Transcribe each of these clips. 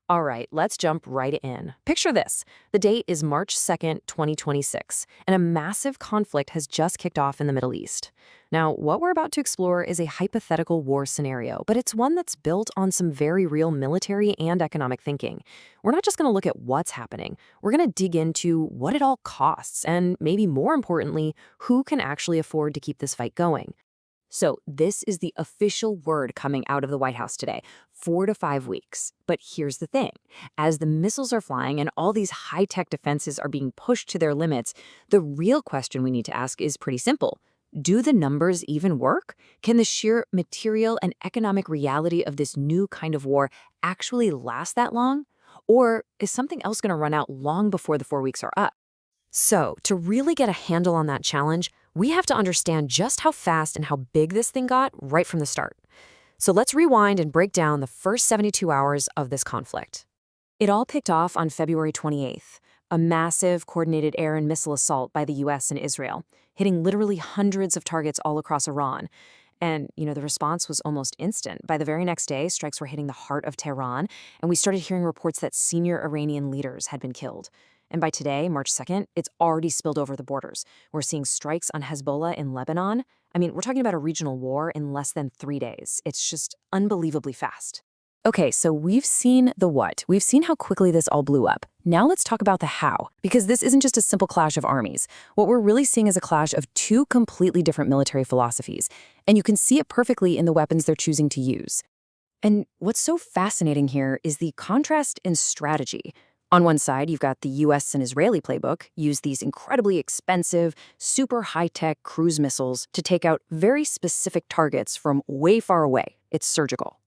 All right, let's jump right in. Picture this. The date is March 2nd, 2026, and a massive conflict has just kicked off in the Middle East. Now, what we're about to explore is a hypothetical war scenario, but it's one that's built on some very real military and economic thinking. We're not just going to look at what's happening, we're going to dig into what it all costs, and maybe more importantly, who can actually afford to keep this fight going. So, this is the official word coming out of the White House today, 4 to 5 weeks. But here's the thing. As the missiles are flying and all these high-tech defenses are being pushed to their limits, the real question we need to ask is pretty simple. Do the numbers even work? Can the sheer material and economic reality of this new kind of war actually last that long? Or is something else going to run out long before the 4 weeks are up? So, to really get a handle on that challenge, we have to understand just how fast and how big this thing got right from the start. So let's rewind and break down the first 72 hours of this conflict. It all kicked off on February 28th, a massive coordinated air and missile assault by the US and Israel, hitting literally hundreds of targets all across Iran. And, the response was almost instant. By the very next day, strikes were hitting the heart of Tehran, and we started hearing reports that senior Iranian leaders had been killed. And by today, March 2nd, it's already spilled over the borders. We're seeing strikes on Hezbollah in Lebanon. We're talking about a regional war in less than 3 days. It's just unbelievably fast. Okay, so we've seen the what. We've seen how quickly this all blew up. Now let's talk about the how, because this isn't just a simple clash of armies. What we're really seeing is a clash of two completely different military philosophies, and you can see it perfectly in the weapons they're choosing to use. And what's so fascinating here is the contrast in strategy. On one side, you've got the US and Israeli playbook, use these incredibly expensive, super high-tech cruise missiles to take out very specific targets from way far away. It's surgical.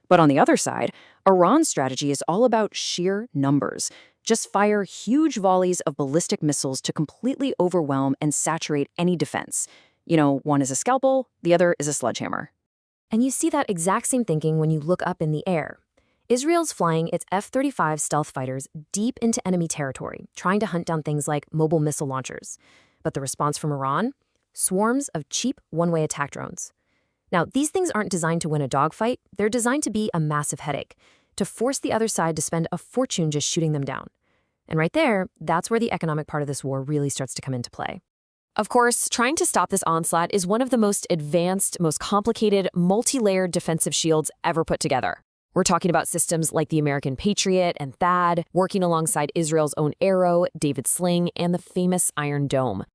But on the other side, Iran's strategy is all about sheer numbers. Just fire huge volleys of ballistic missiles to completely overwhelm and saturate any defense. One is a scalpel, the other is a sledgehammer. And you see that exact same thinking when you look up in the air. Israel's flying its F-35 stealth fighters deep into enemy territory, trying to hunt down things like mobile missile launchers. But the response from Iran? Swarms of cheap one-way attack drones. Now, these things aren't designed to win a dogfight. They're designed to be a massive headache, to force the other side to spend a fortune just shooting them down. And right there, that's where the economic part of this war really starts to come into play. Of course, trying to stop this onslaught is one of the most advanced, most complicated, multi-layered defensive shields ever put together. We're talking about systems like the American Patriot and THAAD, working alongside Israel's own Arrow, David Sling, and the famous Iron Dome.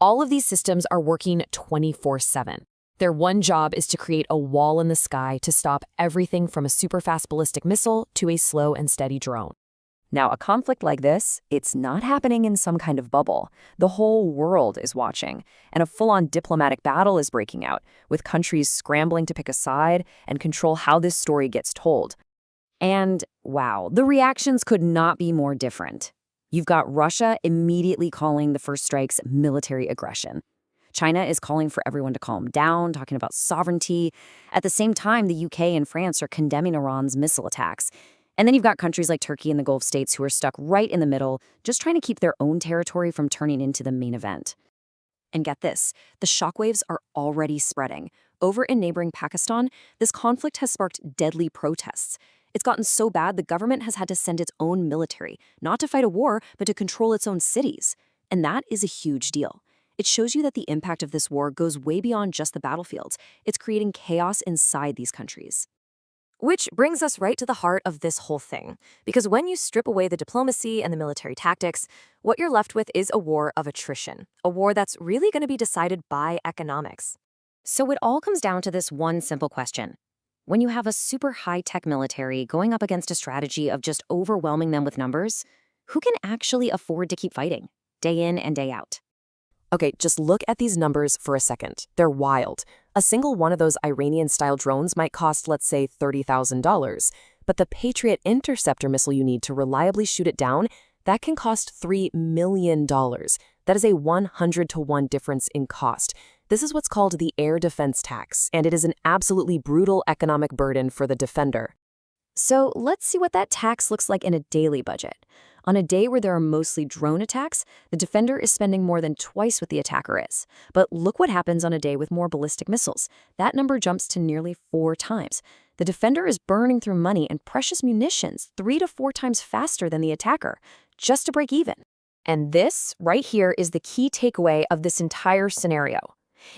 All of these systems are working 24/7. Their one job is to create a wall in the sky to stop everything from a super-fast ballistic missile to a slow and steady drone. Now, a conflict like this, it's not happening in some kind of bubble. The whole world is watching, and a full-on diplomatic battle is breaking out, with countries scrambling to pick a side and control how this story gets told. And, wow, the reactions could not be more different. You've got Russia immediately calling the first strikes military aggression. China is calling for everyone to calm down, talking about sovereignty. At the same time, the UK and France are condemning Iran's missile attacks. And then you've got countries like Turkey and the Gulf states who are stuck right in the middle, just trying to keep their own territory from turning into the main event. And get this, the shockwaves are already spreading. Over in neighboring Pakistan, this conflict has sparked deadly protests. It's gotten so bad the government has had to send its own military, not to fight a war, but to control its own cities. And that is a huge deal. It shows you that the impact of this war goes way beyond just the battlefields. It's creating chaos inside these countries. Which brings us right to the heart of this whole thing. Because when you strip away the diplomacy and the military tactics, what you're left with is a war of attrition. A war that's really going to be decided by economics. So it all comes down to this one simple question. When you have a super high-tech military going up against a strategy of just overwhelming them with numbers, who can actually afford to keep fighting, day in and day out? Okay, just look at these numbers for a second. They're wild. A single one of those Iranian-style drones might cost, let's say, $30,000. But the Patriot interceptor missile you need to reliably shoot it down, that can cost $3 million. That is a 100-to-1 difference in cost. This is what's called the air defense tax, and it is an absolutely brutal economic burden for the defender. So let's see what that tax looks like in a daily budget. On a day where there are mostly drone attacks, the defender is spending more than twice what the attacker is. But look what happens on a day with more ballistic missiles. That number jumps to nearly 4 times. The defender is burning through money and precious munitions 3 to 4 times faster than the attacker, just to break even. And this, right here, is the key takeaway of this entire scenario.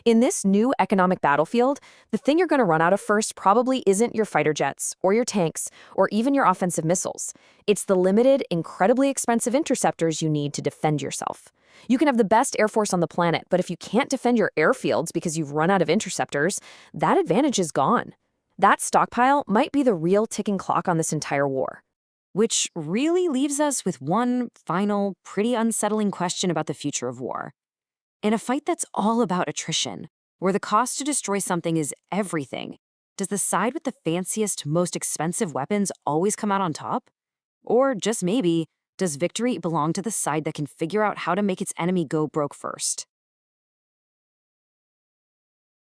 In this new economic battlefield, the thing you're going to run out of first probably isn't your fighter jets, or your tanks, or even your offensive missiles. It's the limited, incredibly expensive interceptors you need to defend yourself. You can have the best air force on the planet, but if you can't defend your airfields because you've run out of interceptors, that advantage is gone. That stockpile might be the real ticking clock on this entire war. Which really leaves us with one final, pretty unsettling question about the future of war. In a fight that's all about attrition, where the cost to destroy something is everything, does the side with the fanciest, most expensive weapons always come out on top? Or just maybe, does victory belong to the side that can figure out how to make its enemy go broke first?